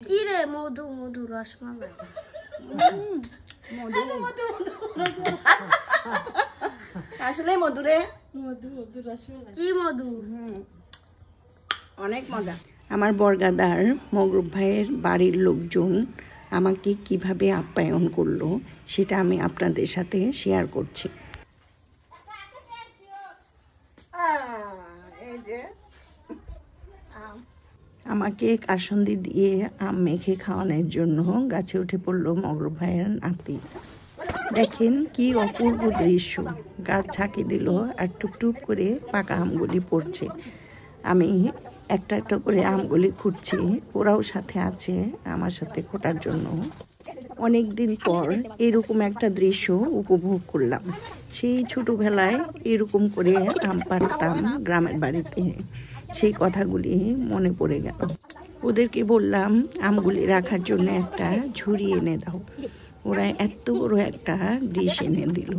কি রে মধু মধু রসমালাই মধু মধু আসলে মধু রে মধু মধু রসমালাই কি মধু অনেক মজা। আমার বরগাদার মগরুব ভাইয়ের বাড়ির লোকজন আমাকে কিভাবে আপ্যায়ন করলো সেটা আমি আপনাদের সাথে শেয়ার করছি। এই যে আমাকে কাসুন্দি দিয়ে আম মেখে খাওয়ানোর জন্য গাছে উঠে পড়লো মগরুব ভাইয়ের নাতি। দেখেন কি অপূর্ব দৃশ্য, গাছ ঝাঁকি দিল আর টুপটুপ করে পাকা আমগুলি পড়ছে। আমি একটা একটা করে আমগুলি খুঁটছি, ওরাও সাথে আছে আমার সাথে খোঁটার জন্য। অনেক দিন পর এরকম একটা দৃশ্য উপভোগ করলাম। সেই ছোটবেলায় এরকম করে আম পাড়তাম গ্রামের বাড়িতে, সেই কথাগুলি মনে পড়ে গেল। ওদেরকে বললাম আমগুলি রাখার জন্য একটা ঝুড়ি এনে দাও, ওরা এত বড় একটা ডিশ এনে দিল।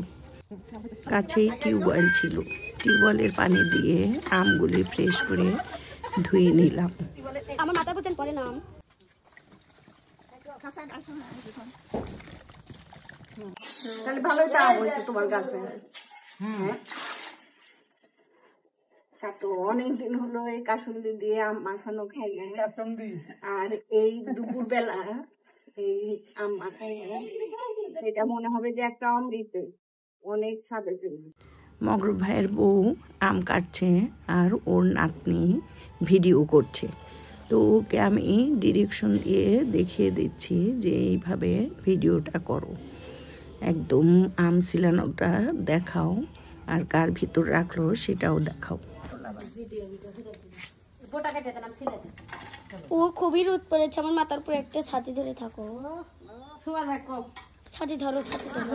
কাছেই টিউবওয়েল ছিল, টিউবওয়েলের পানি দিয়ে আমগুলি ফ্রেশ করে ধুয়ে নিলাম। আমার মাথা পর্যন্ত পড়ে না আম। তাহলে ভালোই তো আম হয়েছে তোমার গাছে। অনেকদিন হলো এই কাসুন্দি দিয়ে আম মাখানো খাই না, আর এই দুপুর বেলা এই আম মাখাই এটা মনে হবে যে একটা অমৃত, অনেক স্বাদের জিনিস। মগরুব ভাইয়ের বউ আম কাটছে আর ওর নাতনি ভিডিও করছে, তো ওকে আমি ডিরেকশন দিয়ে দেখিয়ে দিচ্ছি যে এইভাবে ভিডিওটা করো, একদম আম ছিলানোটা দেখাও আর কার ভিতর রাখলো সেটাও দেখাও। ও খুবই রোদ পড়েছে, আমার মাথার উপরে একটা ছাতি ধরে থাকো। ছাতি ধরো, ছাতি ধরো।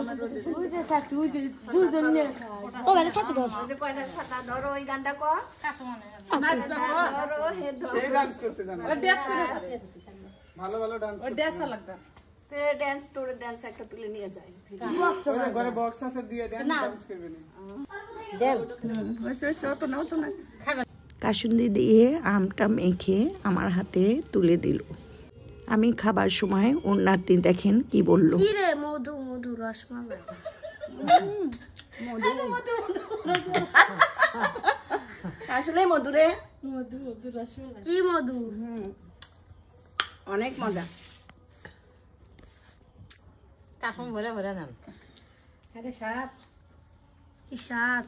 ও ভালো ছাতি ধরো। ধরো ওই গানটা কর। ভালো ভালো ডান্স। ওই ডান্স লাগবে। তেরে ডান্স তোর ডান্স একটা তুলে নিয়ে যায়। ওই ঘরে বক্স আছে দিয়ে ডান্স করবে না। দেন। ওইসে তো নাও তো না। কাসুন্দি দিয়ে আমটা মেখে আমার হাতে তুলে দিল। আমি খাবার সময় ওর নাতনি দেখেন কি বলল। কি রে মধু মধু রসমালাই মধু মধু আসলে মধু রে মধু মধু রসমালাই কি মধু অনেক মজা। কাকুন ভরে ভরে নেন। আরে স্বাদ কি স্বাদ।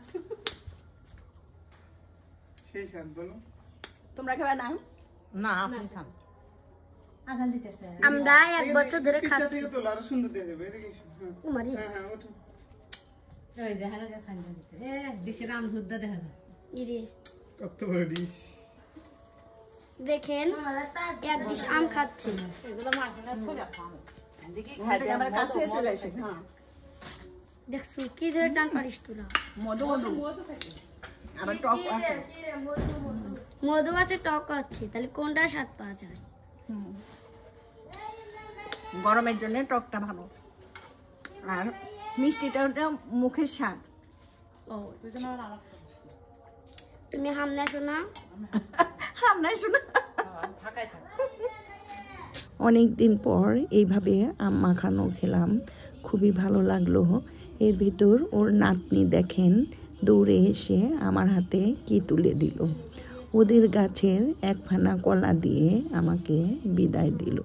সেই স্বাদ বলো। তোমরা খাবে না? না আপনি খান। আমরা 1 বছর ধরে খাচ্ছি। থেকে তো আরো সুন্দর দিয়ে দেবে এদিকে। উমারি হ্যাঁ হ্যাঁ ওঠো। ওই যে হালা খান দিতে। এ ডিশের আম দুধ দেখা যায়। ইরে কত বড় ডিশ। দেখেন এক ডিশ আম খাচ্ছে। এগুলো মাখনা সোজা খান। দেখি খাইতে আমার কাছে চলে আসে। হ্যাঁ দেখছো কি ধরে টান পারিস তোরা। মধু মধু আবার টক আছে। মধু আছে, টক আছে, তাহলে কোনটা স্বাদ পাওয়া যায়? গরমের জন্য টকটা ভালো আর মিষ্টিটা ওটা মুখের স্বাদ। ও তুমি হামনা শোনা হামনা শোনা। অনেক দিন পর এইভাবে আম মাখানো খেলাম, খুবই ভালো লাগলো। এর ভিতর ওর নাতনি দেখেন দৌড়ে এসে আমার হাতে কি তুলে দিল, ওদের গাছের 1 ফানা কলা দিয়ে আমাকে বিদায় দিল।